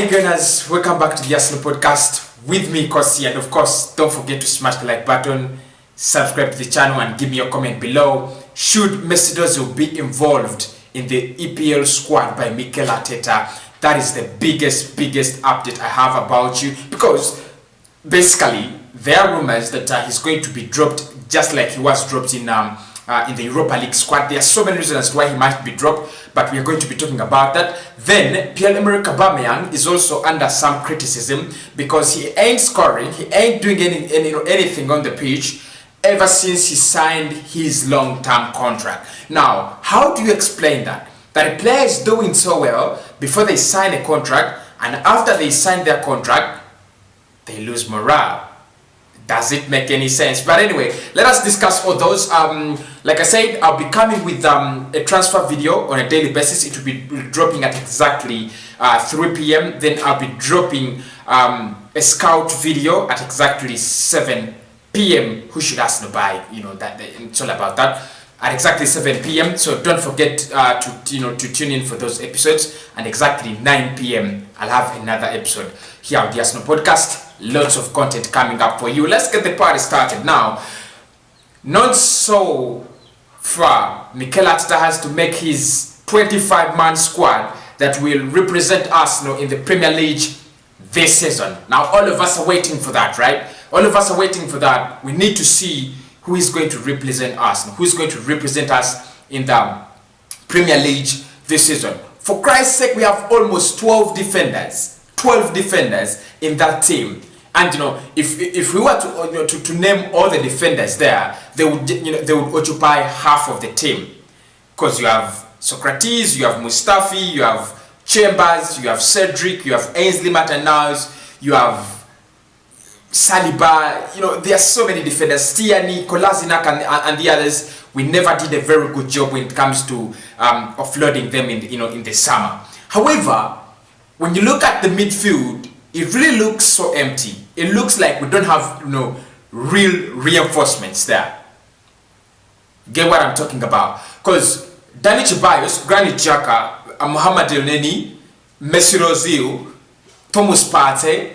Hey Gunners, welcome back to the Arsenal podcast with me, Kosi, and of course, don't forget to smash the like button, subscribe to the channel, and give me a comment below. Should Mesut Ozil be involved in the EPL squad by Mikel Arteta? That is the biggest update I have about you, because basically there are rumors that he's going to be dropped just like he was dropped in the Europa League squad. There are so many reasons why he might be dropped, but we are going to be talking about that. Then Pierre-Emerick Aubameyang is also under some criticism because he ain't scoring, he ain't doing anything on the pitch ever since he signed his long-term contract. Now, how do you explain that? That a player is doing so well before they sign a contract, and after they sign their contract, they lose morale. Does it make any sense? But anyway, let us discuss all those. Like I said, I'll be coming with a transfer video on a daily basis. It will be dropping at exactly 3 p.m. Then I'll be dropping a scout video at exactly 7 p.m. Who should Arsenal buy? You know, that it's all about that. At exactly 7 p.m. So don't forget to tune in for those episodes. And exactly 9 p.m. I'll have another episode here on the Arsenal podcast. Lots of content coming up for you. Let's get the party started now. Not so far, Mikel Arteta has to make his 25-man squad that will represent Arsenal in the Premier League this season. Now, all of us are waiting for that, right? All of us are waiting for that. We need to see who is going to represent Arsenal, who is going to represent us in the Premier League this season. For Christ's sake, we have almost 12 defenders. 12 defenders in that team, and if we were to name all the defenders there, they would occupy half of the team, because you have Socrates, you have Mustafi, you have Chambers, you have Cedric, you have Ainsley Maitland-Niles, you have Saliba. There are so many defenders, Tierney, Kolasinac, and the others. We never did a very good job when it comes to offloading them in the summer. However, when you look at the midfield, it really looks so empty. It looks like we don't have real reinforcements there. Get what I'm talking about? Because Dani Ceballos, Granit Xhaka, Mohamed Elneny, Mesut Ozil, Thomas Partey,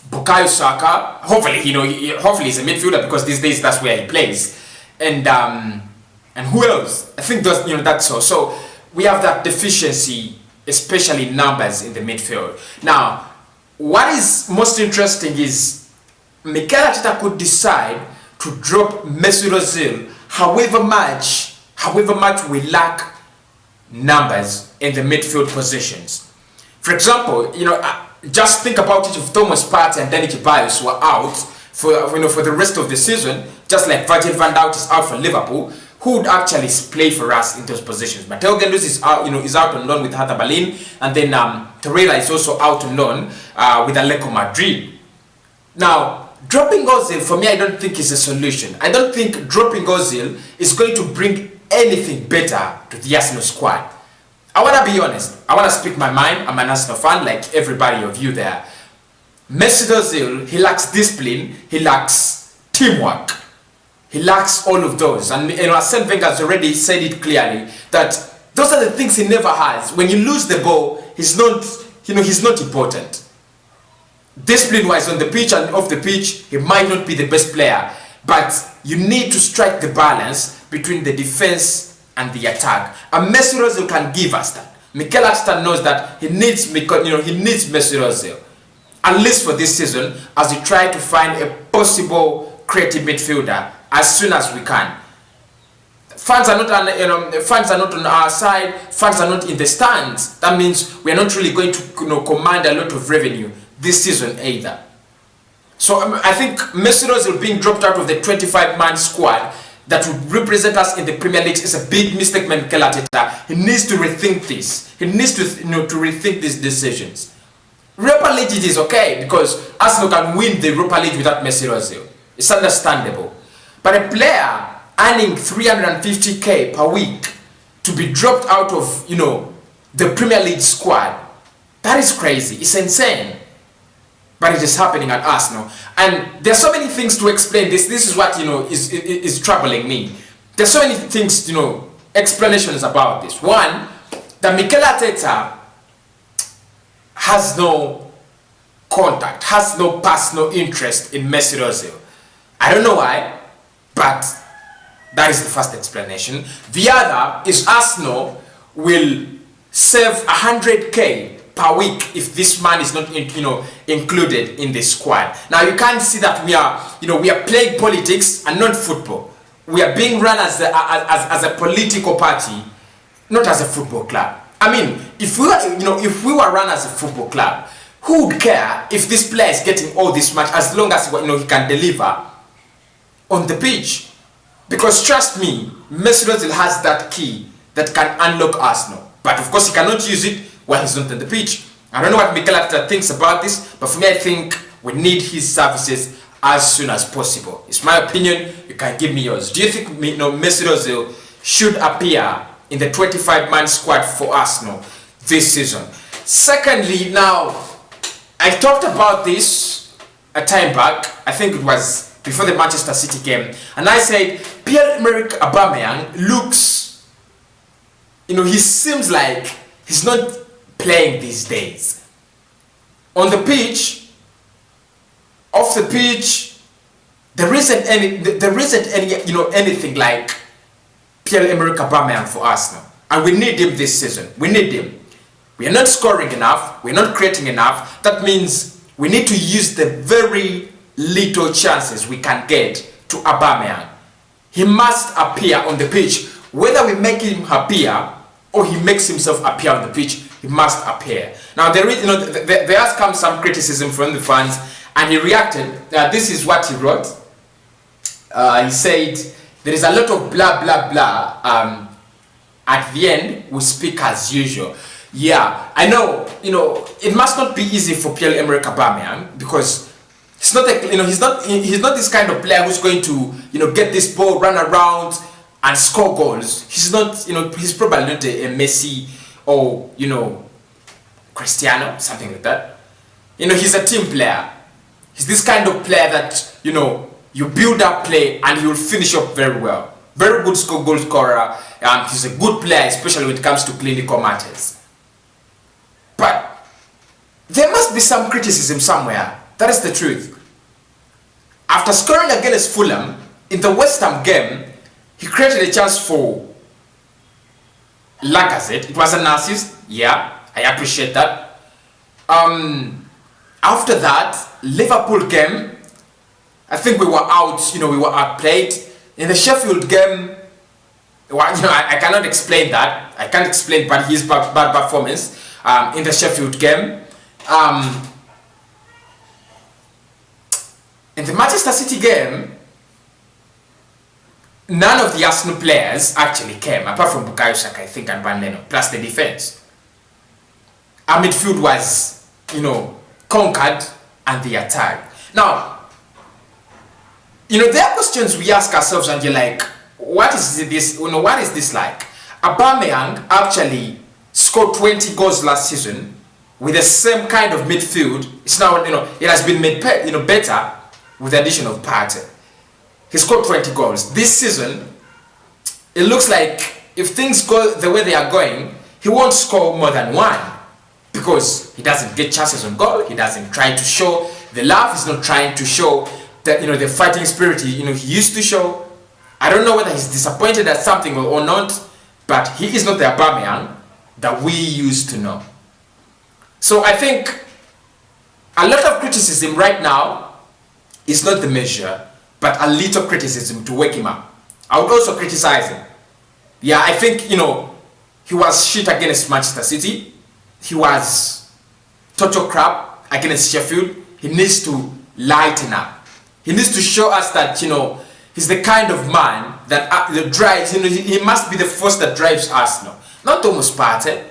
Bukayo Saka. Hopefully he's a midfielder, because these days that's where he plays. And who else? I think that's all. So we have that deficiency, especially numbers in the midfield. Now, what is most interesting is Mikel Arteta could decide to drop Mesut Ozil however much we lack numbers in the midfield positions. For example, just think about it. If Thomas Partey and Dani Ceballos were out for the rest of the season, just like Virgil van Dijk is out for Liverpool, who would actually play for us in those positions? Matteo Gendouzi is out on loan with Hertha Berlin, and then Torreira is also out on loan with Atletico Madrid. Now, dropping Ozil, for me, I don't think is a solution. I don't think dropping Ozil is going to bring anything better to the Arsenal squad. I want to be honest. I want to speak my mind. I'm an Arsenal fan, like everybody of you there. Mesut Ozil, he lacks discipline, he lacks teamwork. He lacks all of those, and Arsene Wenger has already said it clearly that those are the things he never has. When you lose the ball, he's not important. Discipline-wise, on the pitch and off the pitch, he might not be the best player, but you need to strike the balance between the defense and the attack. And Mesut Ozil can give us that. Mikel Arteta knows that he needs Mesut Ozil, at least for this season, as we try to find a possible creative midfielder as soon as we can. Fans are not on our side. Fans are not in the stands. That means we are not really going to command a lot of revenue this season either. So I think Mesut Ozil being dropped out of the 25-man squad that would represent us in the Premier League is a big mistake. Mikel Arteta, he needs to rethink this. He needs to to rethink these decisions. Europa League it is okay, because Arsenal can win the Europa League without Mesut Ozil. It's understandable. But a player earning 350k per week to be dropped out of, the Premier League squad, that is crazy. It's insane. But it is happening at Arsenal. And there are so many things to explain this. This is what, is troubling me. There's so many things, explanations about this. One, that Mikel Arteta has no contact, has no personal interest in Mesut Ozil. I don't know why, but that is the first explanation. The other is Arsenal will save 100k per week if this man is not included in the squad. Now you can't see that we are playing politics and not football. We are being run as a political party, not as a football club. I mean, if we were run as a football club, who would care if this player is getting all this much as long as he can deliver on the pitch? Because trust me, Mesut Ozil has that key that can unlock Arsenal. But of course he cannot use it while he's not on the pitch. I don't know what Mikel Arteta thinks about this, but for me I think we need his services as soon as possible. It's my opinion, you can give me yours. Do you think Mesut Ozil should appear in the 25-man squad for Arsenal this season? Secondly, now, I talked about this a time back, I think it was before the Manchester City game, and I said Pierre-Emerick Aubameyang looks, he seems like he's not playing these days. On the pitch, off the pitch, there isn't anything like Pierre-Emerick Aubameyang for Arsenal, and we need him this season. We need him. We are not scoring enough. We're not creating enough. That means we need to use the very little chances we can get to Aubameyang. He must appear on the pitch. Whether we make him appear or he makes himself appear on the pitch, he must appear. Now there has come some criticism from the fans, and he reacted. This is what he wrote. He said, "There is a lot of blah blah blah. At the end, we speak as usual." Yeah, I know. It must not be easy for Pierre-Emerick Aubameyang because he's not he's not this kind of player who's going to get this ball, run around, and score goals. He's not. He's probably not a Messi or Cristiano, something like that. He's a team player. He's this kind of player that you build up play and he will finish up very well. Very good goal scorer. He's a good player, especially when it comes to clinical matters. But there must be some criticism somewhere. That is the truth. After scoring against Fulham in the West Ham game, he created a chance for Lacazette. It was an assist. Yeah, I appreciate that. After that, Liverpool game, I think we were out. We were outplayed. In the Sheffield game, I cannot explain that. I can't explain, but his bad performance in the Sheffield game. In the Manchester City game, none of the Arsenal players actually came, apart from Bukayo Saka, I think, and Van Leno, plus the defense. Our midfield was, conquered, and the attack. Now, there are questions we ask ourselves, and you're like, what is this? What is this like? Aubameyang actually scored 20 goals last season with the same kind of midfield. It's now, it has been made better with the addition of Partey. He scored 20 goals. This season, it looks like if things go the way they are going, he won't score more than one because he doesn't get chances on goal. He doesn't try to show the love. He's not trying to show that the fighting spirit he used to show. I don't know whether he's disappointed at something or not, but he is not the Aubameyang that we used to know. So I think a lot of criticism right now is not the measure, but a little criticism to wake him up. I would also criticize him. Yeah, I think he was shit against Manchester City. He was total crap against Sheffield. He needs to lighten up. He needs to show us that he's the kind of man that drives. He must be the force that drives Arsenal. Not Thomas Partey.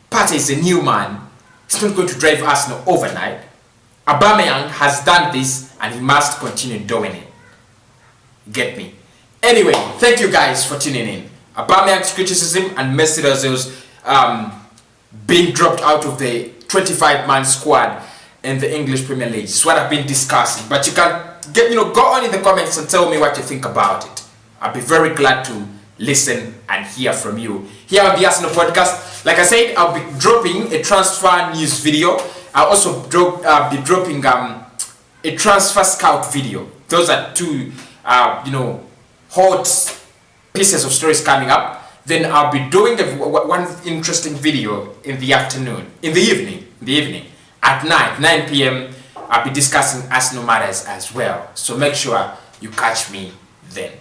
Partey is a new man. He's not going to drive Arsenal overnight. Aubameyang has done this, and he must continue doing it. Get me? Anyway, thank you guys for tuning in. Aubameyang's criticism and Mesut Ozil's being dropped out of the 25-man squad in the English Premier League is what I've been discussing. But you can go on in the comments and tell me what you think about it. I'll be very glad to listen and hear from you here on the Arsenal podcast. Like I said, I'll be dropping a transfer news video I'll also be dropping a transfer scout video. Those are two, hot pieces of stories coming up. Then I'll be doing one interesting video in the evening, at night, 9 p.m. I'll be discussing Arsenal matters as well. So make sure you catch me then.